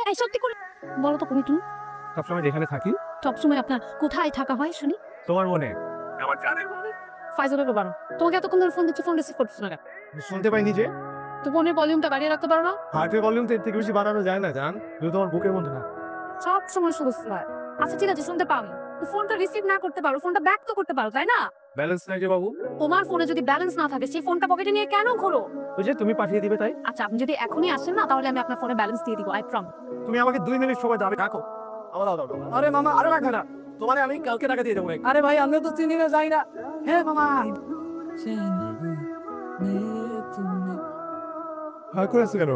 এই সত্যি করে বলো তো তুমি সবসময় যেখানে থাকি সবসময় আপনার কোথায় থাকা হয় শুনি? তোমার মনে আমার জানের মনে ফাইজলের বারো তোমাকে এতক্ষণ ধরে ফোন দিচ্ছি, ফোন রিসিভ করছো না কেন? শুনতে পাই নিজে তো ফোনের ভলিউমটা বাড়িয়ে রাখতে পারো না? হার্টের ভলিউম তো এর থেকে বেশি বাড়ানো যায় না জান, যদি তোমার বুকের মধ্যে না। সব সময় শুধু স্যার। আচ্ছা ঠিক আছে, শুনতে পাও, তো ফোনটা রিসিভ না করতে পারো, ফোনটা ব্যাক তো করতে পারো তাই না? ব্যালেন্স নাই যে বাবু। তোমার ফোনে যদি ব্যালেন্স না থাকে সেই ফোনটা পকেটে নিয়ে কেন ঘোরো? ওই যে তুমি পাঠিয়ে দিবে তাই। আচ্ছা আপনি যদি এখনই আসেন না তাহলে আমি আপনার ফোনে ব্যালেন্স দিয়ে দিব, আই প্রমিস। তুমি আমাকে 2 মিনিট সময় দাও, আমি রাখো। আমার দাও দাও দাও। আরে মামা আরে রাখবে না, তোমারে আমি কালকে টাকা দিয়ে দেবো। আরে ভাই আমরা তো 3 দিনে যাই না। হ্যাঁ মামা। হ্যাঁ করে আসছে কেন?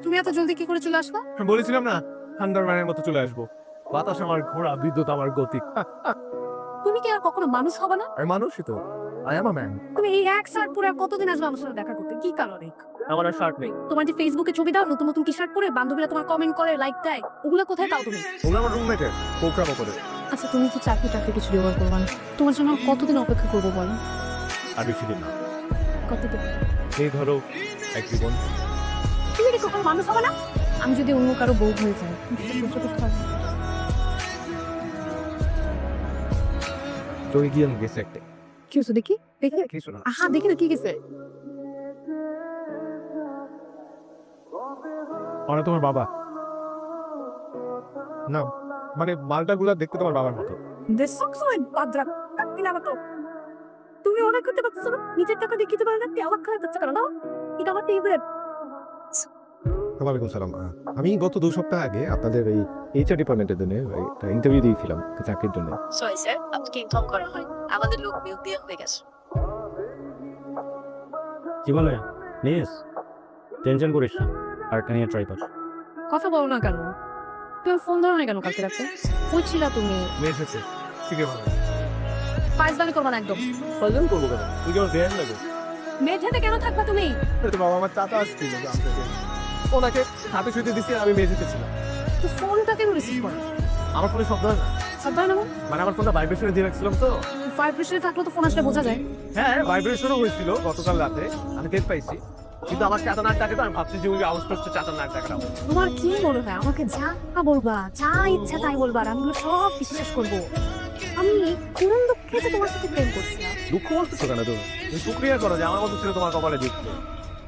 তুমি এত জলদি কি করে চলে আসলো? বলেছিলাম না থান্ডারম্যানের মতো চলে আসবো। বাতাস আমার ঘোড়া, বিদ্যুৎ আমার গতি। তুমি কি আর কখনো মানুষ হবে না? আর মানুষই তো, আই এম আ ম্যান। তুমি এই এক শার্ট পরে আর কতদিন আসবে আমার সাথে দেখা করতে? কি কারণে? আমার আর শার্ট নেই। তোমার যে ফেসবুকে ছবি দাও নতুন নতুন কি শার্ট পরে, বান্ধবীরা তোমার কমেন্ট করে, লাইক দেয়, ওগুলো কোথায় পাও তুমি? ওগুলো আমার রুমমেটের প্রোগ্রাম করে। আচ্ছা তুমি কি চাকরি টাকরি কিছু জোগাড় করবা না? তোমার জন্য কতদিন অপেক্ষা করবো বলো? আর বেশি দিন না, কতদিন? এই ধরো এক জীবন। তুমি কি কখনো মানুষ হবে না? আমি যদি অন্য কারো বউ হয়ে যাই তুমি সেটা সহ্য করতে পারবে? চলে গিয়ে গেছে একটা কি হচ্ছে দেখি? দেখি কিছু না। আহা দেখি না কি গেছে? মানে তোমার বাবা না, মানে মালটা গুলা দেখতে তোমার বাবার মতো। দেশ সবসময় বাদরা কাটবি না তো। তুমি অনেক করতে পারছো না, নিজের টাকা দিয়ে খেতে পারো না, অবাক হয়ে যাচ্ছে কেন? না এটা আমার টেবিলের। ওয়ালাইকুম সালাম। আমি গত 2 সপ্তাহ আগে আপনাদের এই এইচআর ডিপার্টমেন্টের জন্য একটা ইন্টারভিউ দিয়েছিলাম চাকরির জন্য। সরি স্যার, আপনাকে ইনফর্ম করা হয় আমাদের লোক নিয়োগ দেওয়া হয়ে গেছে। কি বলে প্লিজ টেনশন করিস না, আর কানিয়ে ট্রাই কর। কথা বলো না কেন? তুমি ফোন ধরো না কেন কালকে রাতে? কই ছিলা তুমি? এসেছে ঠিক আছে, ফাইজলামি করবা না একদম। কজন করবো কেন? তুই কেমন দেয়ার লাগে? মেঝেতে কেন থাকবা তুমি? তো বাবা আমার চাচা আসছিল গ্রাম থেকে, ওনাকে হাতে শুইতে দিচ্ছি, আমি মেঝেতে ছিলাম। তো ফোনটা কেন রিসিভ করো? আমার ফোনে শব্দ হয় না, সবাই না মানে আমার ফোনটা ভাইব্রেশনে দিয়ে রাখছিলাম তো। ফায়ার প্রেশারে থাকলে তো ফোন আসলে বোঝা যায়। হ্যাঁ ভাইব্রেশনও হয়েছিল গতকাল রাতে, আমি টের পাইছি। কিন্তু আমার চাচা নাক ডাকে তো আমি ভাবছি যে ওই আওয়াজটা হচ্ছে চাচার নাক ডাকা। তোমার কি মনে হয় আমাকে যা বলবা, যা ইচ্ছা তাই বলবা, আর আমি ওগুলো সব বিশ্বাস করবো? আমি কোন দুঃখে যে তোমার সাথে প্রেম করছি না? দুঃখ করতেছো কেন তুমি? তুমি শুক্রিয়া করো যে আমার মতো ছিল তোমার কপালে যুক্ত।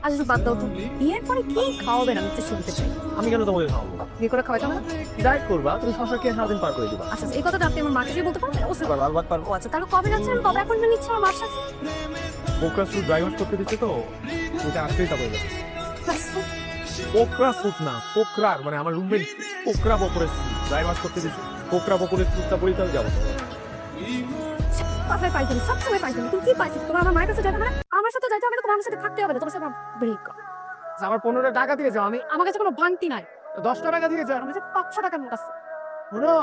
আজ তো বাদ দাও তো, বিয়ের পরে কি খাওয়াবেন আমি তো শুনতে চাই। আমি কেন তোমাকে খাওয়াবো? বিয়ে করে খাওয়াই না? ডায়েট করবা, তুমি শশা খেয়ে সারাদিন পার করে দিবা। আচ্ছা এই কথাটা আপনি আমার মাকে গিয়ে বলতে পারবেন? ও স্যার, আলবাত পারবো। ও আচ্ছা তাহলে কবে যাচ্ছেন, কবে অ্যাপয়েন্টমেন্ট নিচ্ছেন আমার মার সাথে? পোকরা স্যুট ড্রাইভার করতে দিচ্ছে তো, ওটা আসলেই তা বলবে। পোকরা স্যুট না, পোকরার মানে আমার রুমমেট পোকরা বকরের স্যুট ড্রাইভার করতে দিচ্ছে। পোকরা বকরের স্যুটটা পরে তো আমি যাবো। কথায় পাইছেন, সবসময় পাইছেন, তুমি কি পাইছেন? তোমার আমার মায়ের কাছে যাবে না, আমার সাথে যাইতে হবে না, তোমার সাথে থাকতে হবে না, তোমার সাথে ব্রেক। আমার 15 টাকা দিয়ে যাও, আমি আমার কাছে কোনো ভাঙতি নাই। 10 টাকা দিয়ে যাও। আমার কাছে 500 টাকা নোট আছে। শোনো,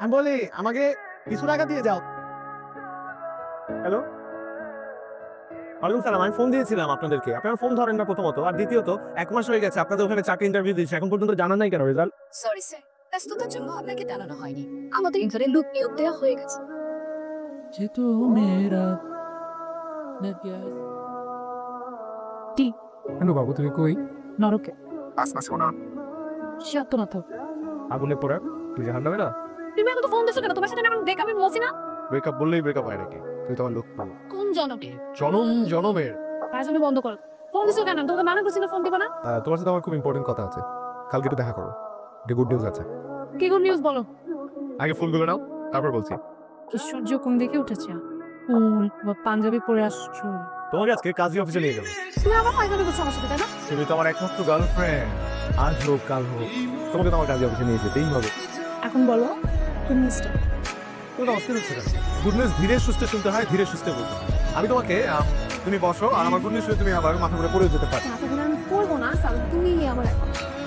আমি বলি আমাকে কিছু টাকা দিয়ে যাও। হ্যালো, ওয়ালাইকুম সালাম। আমি ফোন দিয়েছিলাম আপনাদেরকে, আপনারা ফোন ধরেন না প্রথমত, আর দ্বিতীয়ত 1 মাস হয়ে গেছে আপনাদের ওখানে চাকরি ইন্টারভিউ দিয়েছি, এখন পর্যন্ত জানান নাই কেন রেজাল্ট? সরি স্যার, ব্যস্ততার জন্য আপনাকে জানানো হয়নি। আমাদের ইন্টারে লুক নিয়োগ দেওয়া হয়ে গেছে। যে তু মেরা টি হ্যালো বাবু, তুমি কই? নরকে আচ্ছা শোনা, সত্য না তো? আগুনে পড়ে তুই জাহান নামে না। তুমি এখন তো ফোন দিছো কেন? তোমার সাথে আমি ব্রেক আমি বলছি না? ব্রেকআপ বললেই ব্রেকআপ হয় নাকি? তুমি তোমার লোক পাবো কোন জনকে? জনম জনমের। পাঁচজনে বন্ধ করো। ফোন দিছো কেন? তোমাকে মানা করছি না ফোন দিবা না? তোমার সাথে আমার খুব ইম্পর্টেন্ট কথা আছে, কালকে একটু দেখা করো। একটা গুড নিউজ আছে। কি গুড নিউজ বলো? আগে ফুলগুলো নাও, তারপর বলছি। কি সূর্য কোন দিকে উঠেছে? ফুল বা পাঞ্জাবি পরে আসছো? তোমাকে আজকে কাজী অফিসে নিয়ে যাবো। তুমি আবার ফাইজলামি করছো আমার সাথে তাই না? তুমি তো আমার একমাত্র গার্লফ্রেন্ড, আজ হোক কাল হোক তোমাকে তো আমার কাজী অফিসে নিয়ে যেতেই হবে। এখন বলো কোন নিউজটা? তুমি অস্থির হচ্ছে কেন? গুড নিউজ ধীরে সুস্থে শুনতে হয়, ধীরে সুস্থে বলতে হয়। আমি তোমাকে তুমি বসো, আর আমার গুড নিউজ শুনে তুমি আবার মাথা ঘুরে পড়ে যেতে পারো। এতগুলো আমি করবো না স্যার, তুমি আমার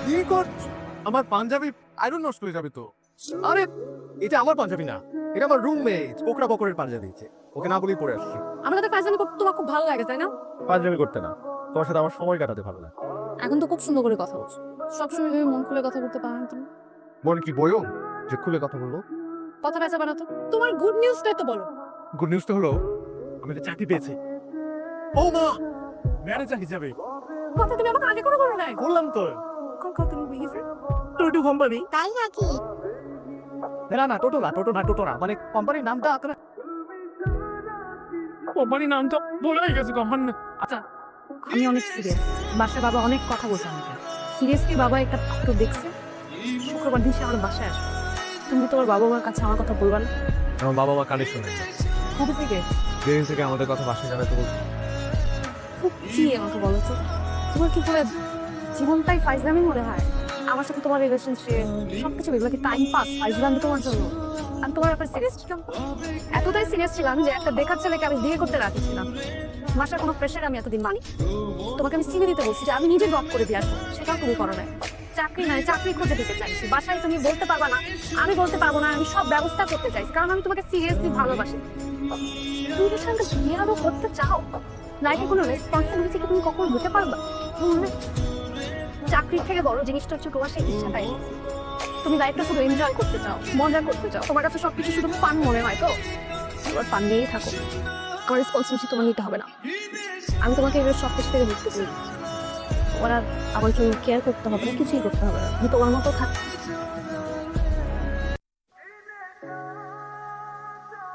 কি করছো? আমার পাঞ্জাবি আয়রন নষ্ট হয়ে যাবে তো। আরে এটা আমার পাঞ্জাবি না, এটা আমার রুমমেট পোকরা বকরের পাঞ্জাবি। ওকে না বলেই পড়ে আসছি। আমার সাথে ফাইজলামি করতে তোমার খুব ভালো লাগে তাই না? পাঞ্জাবি করতে না, তোমার সাথে আমার সময় কাটাতে ভালো লাগে। এখন তো খুব সুন্দর করে কথা বলছো, সবসময় ভেবে মন খুলে কথা বলতে পারো না তুমি। মনে কি বয়ম যে খুলে কথা বলবো? কথা বেচা বানাতো, তোমার গুড নিউজটাই তো বলো। গুড নিউজটা হলো আমি একটা চাকরি পেয়েছি। ও মা, ম্যানেজার হিসাবে। কথা তুমি আমাকে আগে করে বলো নাই। বললাম তো। কোন কোম্পানি বিহেভিয়ার? টোটো কোম্পানি। তাই নাকি? না টোটো না, মানে কোম্পানির নামটা আপনার কোম্পানির নামটা বলে গেছে কোম্পানি। আচ্ছা আমি অনেক সিরিয়াস। বাসায় বাবা অনেক কথা বলছে আমাকে। সিরিয়াসলি বাবা একটা তো দেখছে, শুক্রবার দিন সে আমার বাসায় আসবে। তুমি তোমার বাবা মার কাছে আমার কথা বলবা না? আমার বাবা মা কানে শোনে না। কবে থেকে? যেদিন থেকে আমাদের কথা বাসায় জানাতে বলছে। খুব কি আমাকে বলো তো, তোমার কি করে জীবনটাই ফাইজলামি মনে হয়? আমার সাথে তোমার রিলেশনশিপ সবকিছু এগুলো কি টাইম পাস ফাইজলামি তোমার জন্য? আমি তোমার ব্যাপারে সিরিয়াস ছিলাম, এতটাই সিরিয়াস ছিলাম যে একটা বেকার ছেলেকে আমি বিয়ে করতে রাজি ছিলাম। বাসার কোনো প্রেশার আমি এতদিন মানি। তোমাকে আমি সিভি দিতে বলছি যে আমি নিজে ড্রপ করে দিয়ে আসবো, সেটাও তুমি করো না। চাকরি নাই, চাকরি খুঁজে দিতে চাইছি, বাসায় তুমি বলতে পারবা না, আমি বলতে পারবো না, আমি সব ব্যবস্থা করতে চাইছি কারণ আমি তোমাকে সিরিয়াসলি ভালোবাসি। তুমি তো সঙ্গে বিয়ে আরো করতে চাও, লাইফে কোনো রেসপন্সিবিলিটি কি তুমি কখন হতে পারবা? চাকরির থেকে বড় জিনিসটা হচ্ছে তোমার সেই ইচ্ছাটাই। তুমি লাইফটা শুধু এনজয় করতে চাও, মজা করতে চাও, তোমার কাছে সবকিছু শুধু ফান মনে হয়, তো তোমার ফান নিয়েই থাকো। আমার রেসপন্সিবিলিটি তোমার নিতে হবে না। আমি তোমাকে এগুলো সব কিছু থেকে মুক্ত করি। ওরা আমার জন্য কেয়ার করতে হবে না, কিছুই করতে হবে না, আমি তোমার মতো থাক।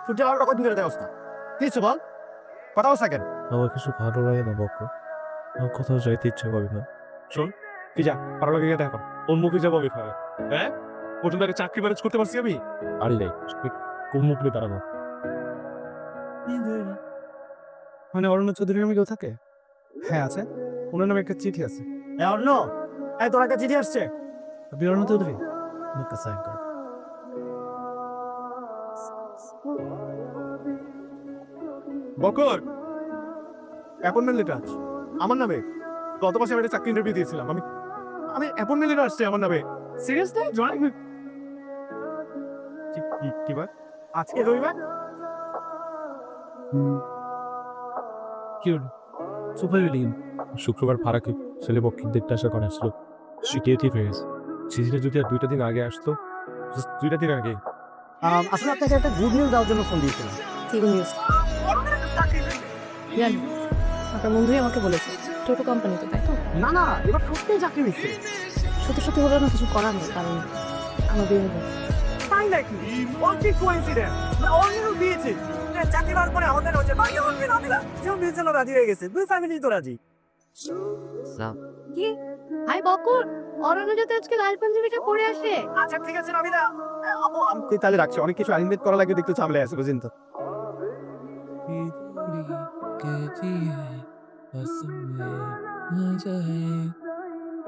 সূর্য আর কত দিনের অবস্থা কিছু বল, কথা বলছা কেন? আমার কিছু ভালো লাগে না বকো, আমার কোথাও যাইতে ইচ্ছে করে না। শোন কি যা ভালো লাগে দেখো কোন মুখে যাবো আমি খারাপ। হ্যাঁ প্রথম থেকে চাকরি ম্যানেজ করতে পারছি আমি। আরে নাই, কোন মুখ নিয়ে দাঁড়াবো? মানে অরণ্য চৌধুরীর নামে কেউ থাকে? হ্যাঁ আছে, ওনার নামে একটা চিঠি আছে। অরণ্য, এই তোর একটা চিঠি আসছে। আপনি অরণ্য চৌধুরী? মুখটা সাইন কর। বকর অ্যাপয়েন্টমেন্ট লেটার আমার নামে। গত মাসে আমি একটা চাকরি ইন্টারভিউ দিয়েছিলাম, আমি অ্যাপয়েন্টমেন্ট লেটার আসছে আমার নামে। সিরিয়াসলি জয়েন কি বার? আজকে রবিবার। কি হলো? সুপার লিম শুক্রবার ফারাকে ছেলে পক্ষে দেখতে আসা করে আসলো, সিকিউরিটি হয়ে গেছে। চিঠিটা যদি আর 2টা দিন আগে আসতো, just 2টা দিন আগে। আসলে আপনাকে একটা গুড নিউজ দেওয়ার জন্য ফোন দিয়েছিলাম। ঠিক নিউজ জানি, আপনার বন্ধুই আমাকে বলেছে টোটো কোম্পানিতে, তাই তো? না না, এবার সত্যিই চাকরি নিচ্ছে। সত্যি সত্যি হলে না কিছু করার নেই, কারণ আমার বিয়ে হয়ে গেছে। তাই নাকি? অনেক কোইন্সিডেন্ট। না অন্যও দিয়েছে। চাকরি পাওয়ার পরে আমাদের হচ্ছে বাকি আমার মেয়ে নাবিলা, যেও বিয়ের জন্য রাজি হয়ে গেছে। দুই ফ্যামিলি তো রাজি। কি? হাই বকুর, অরণ্য যাতে আজকে লাল পাঞ্জাবিটা পরে আসে। আচ্ছা ঠিক আছে নাবিলা, আপু আমি তাহলে রাখছি, অনেক কিছু অ্যারেঞ্জমেন্ট করা লাগবে, একটু ঝামেলা আছে বুঝেন তো।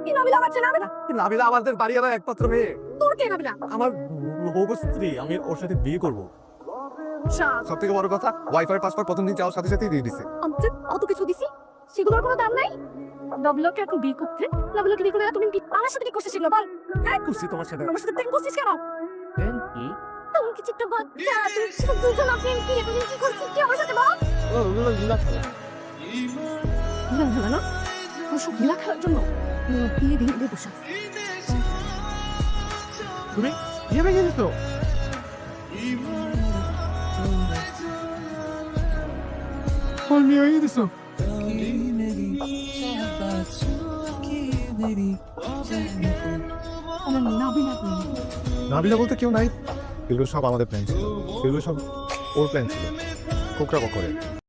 কি নাবিলা বাচ্চা নাবিলা? নাবিলা আমাদের বাড়িওয়ালা একমাত্র মেয়ে। তোর কে নাবিলা? আমার হবু স্ত্রী, আমি ওর সাথে বিয়ে করবো। সব থেকে বড় কথা, ওয়াইফাই পাসওয়ার্ড প্রথম দিন যাওয়ার সাথে সাথেই দিয়ে দিছে। আমি অত কিছু দিছি, সেগুলোর কোনো দাম নাই। লাভলাকে এখন বিয়ে করতে, লাভলাকে বিয়ে করে তুমি আমার সাথে কি করছিস বল? হ্যাঁ করছি তোমার সাথে। আমার সাথে প্রেম করছিস কেন? তুমি কিছু একটা বাচ্চা, তুমি কিছু বুঝো না, প্রেম কি? তুমি কি করছিস কি আমার সাথে বল? গিলা খেলা না, ওসব গিলা খেলার জন্য বিয়ে দিয়ে বসে আছে। তুমি বিয়ে ভেঙে দিত? বিয়ে ভেঙে দিছো? আমার নাবিলা নাবিলা বলতে কেউ নাই, এগুলো সব আমাদের প্ল্যান ছিল, এগুলো সব ওর প্ল্যান ছিল, কোকড়া করে।